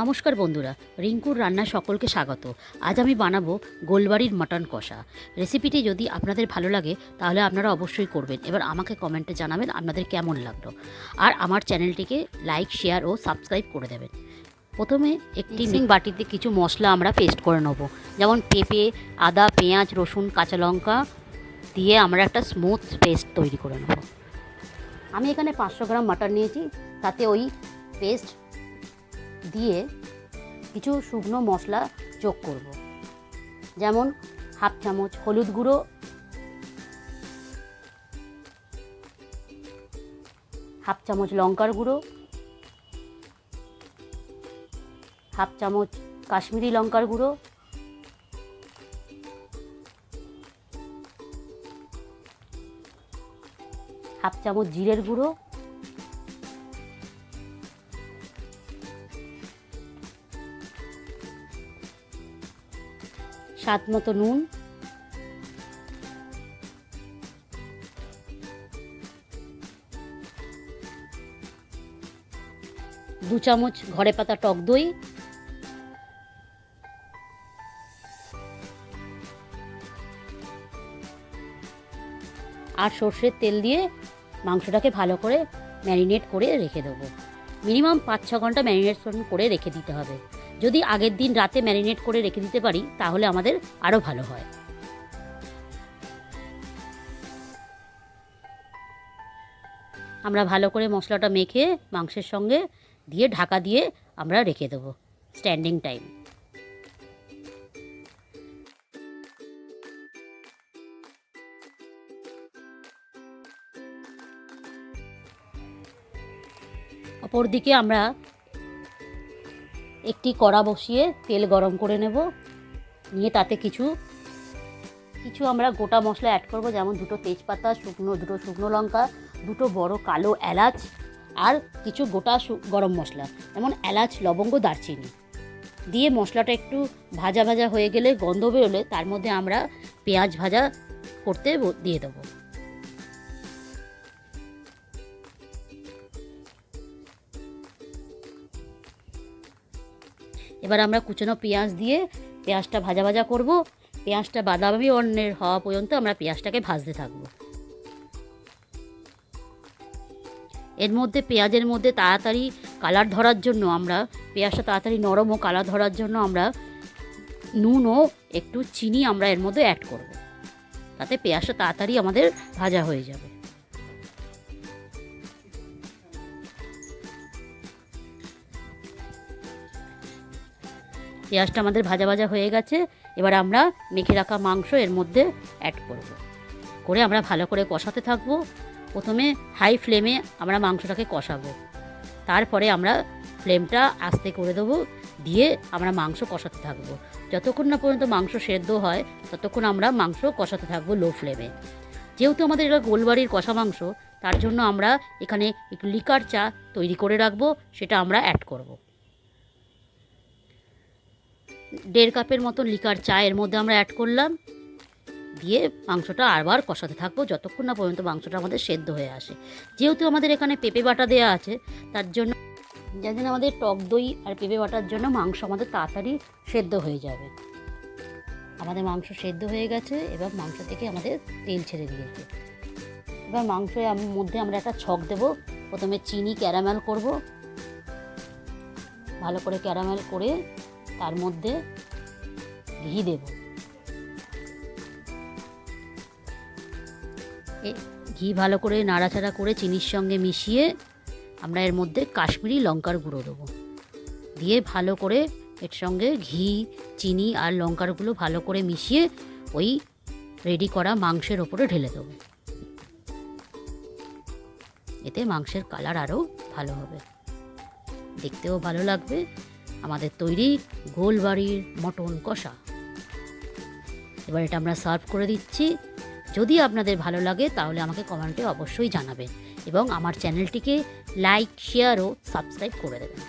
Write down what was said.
নমস্কার বন্ধুরা, রিঙ্কুর রান্না সকলকে স্বাগত। আজ আমি বানাবো গোলবাড়ির মাটন কষা। রেসিপিটি যদি আপনাদের ভালো লাগে তাহলে আপনারা অবশ্যই করবেন। এবার আমাকে কমেন্টে জানাবেন আপনাদের কেমন লাগলো, আর আমার চ্যানেলটিকে লাইক, শেয়ার ও সাবস্ক্রাইব করে দেবেন। প্রথমে একটি মিক্সিং বাটিতে কিছু মশলা আমরা পেস্ট করে নেব, যেমন পেঁপে, আদা, পেঁয়াজ, রসুন, কাঁচা লঙ্কা দিয়ে আমরা একটা স্মুথ পেস্ট তৈরি করে নেব। আমি এখানে 500 গ্রাম মাটন নিয়েছি, তাতে ওই পেস্ট দিয়ে কিছু শুকনো মশলা যোগ করব, যেমন হাফ চামচ হলুদ গুঁড়ো, হাফ চামচ লঙ্কার গুঁড়ো, হাফ চামচ কাশ্মীরি লঙ্কার গুঁড়ো, হাফ চামচ জিরের গুঁড়ো, স্বাদ মতো নুন, দু চামচ ঘরে পাতা টক দই, আর সর্ষের তেল দিয়ে মাংসটাকে ভালো করে ম্যারিনেট করে রেখে দেবো। মিনিমাম 5-6 ঘন্টা ম্যারিনেশন করে রেখে দিতে হবে। যদি আগের দিন রাতে ম্যারিনেট করে রেখে দিতে পারি তাহলে আমাদের আরও ভালো হয়। আমরা ভালো করে মশলাটা মেখে মাংসের সঙ্গে দিয়ে ঢাকা দিয়ে আমরা রেখে দেবো স্ট্যান্ডিং টাইম। অপরদিকে আমরা একটি কড়া বসিয়ে তেল গরম করে নেব, নিয়ে তাতে কিছু আমরা গোটা মশলা অ্যাড করব, যেমন 2টো তেজপাতা, 2টো শুকনো লঙ্কা, 2টো বড় কালো এলাচ, আর কিছু গোটা গরম মশলা যেমন এলাচ, লবঙ্গ, দারচিনি দিয়ে মশলাটা একটু ভাজা ভাজা হয়ে গেলে, গন্ধ বেরোলে তার মধ্যে আমরা পেঁয়াজ ভাজা করতে দিয়ে দেবো। এবার আমরা কুচানো পেঁয়াজ দিয়ে পেঁয়াজটা ভাজা ভাজা করব। পেঁয়াজটা বাদামি বর্ণের হওয়া পর্যন্ত আমরা পেঁয়াজটাকে ভাজতে থাকব। এর মধ্যে পেঁয়াজের মধ্যে তাড়াতাড়ি কালার ধরার জন্য আমরা পেঁয়াজটা তাড়াতাড়ি নরম ও কালার ধরার জন্য আমরা নুন ও একটু চিনি আমরা এর মধ্যে অ্যাড করব, তাতে পেঁয়াজটা তাড়াতাড়ি আমাদের ভাজা হয়ে যাবে। পেঁয়াজটা আমাদের ভাজা ভাজা হয়ে গেছে। এবার আমরা মেখে রাখা মাংস এর মধ্যে অ্যাড করব, করে আমরা ভালো করে কষাতে থাকব। প্রথমে হাই ফ্লেমে আমরা মাংসটাকে কষাবো, তারপরে আমরা ফ্লেমটা আস্তে করে দেবো, দিয়ে আমরা মাংস কষাতে থাকবো। যতক্ষণ না পর্যন্ত মাংস সেদ্ধ হয় ততক্ষণ আমরা মাংস কষাতে থাকবো লো ফ্লেমে। যেহেতু আমাদের এটা গোলবাড়ির কষা মাংস, তার জন্য আমরা এখানে একটু লিকার চা তৈরি করে রাখবো, সেটা আমরা অ্যাড করব। 1.5 কাপের মতন লিকার চা এর মধ্যে আমরা অ্যাড করলাম, দিয়ে মাংসটা আবার কষাতে থাকবো যতক্ষণ না পর্যন্ত মাংসটা আমাদের সেদ্ধ হয়ে আসে। যেহেতু আমাদের এখানে পেঁপে বাটা দেওয়া আছে, তার জন্য যাদের আমাদের টক দই আর পেঁপে বাটার জন্য মাংস আমাদের তাড়াতাড়ি সেদ্ধ হয়ে যাবে। আমাদের মাংস সেদ্ধ হয়ে গেছে, এবার মাংস থেকে আমাদের তেল ছেড়ে দিয়েছে। এবার মাংসের মধ্যে আমরা একটা ছক দেব। প্রথমে চিনি ক্যারামেল করব, ভালো করে ক্যারামেল করে তার মধ্যে ঘি দেব। ঘি ভালো করে নাড়াচাড়া করে চিনির সঙ্গে মিশিয়ে আমরা এর মধ্যে কাশ্মীরি লঙ্কার গুঁড়ো দেবো, দিয়ে ভালো করে এর সঙ্গে ঘি, চিনি আর লঙ্কার গুঁড়ো ভালো করে মিশিয়ে ওই রেডি করা মাংসের ওপরে ঢেলে দেবো। এতে মাংসের কালার আরও ভালো হবে, দেখতেও ভালো লাগবে। আমাদের তৈরি গোলবাড়ির মটন কষা। এবার এটা আমরা সার্ভ করে দিচ্ছি। যদি আপনাদের ভালো লাগে তাহলে আমাকে কমেন্টে অবশ্যই জানাবেন, এবং আমার চ্যানেলটিকে লাইক, শেয়ার ও সাবস্ক্রাইব করে দেবেন।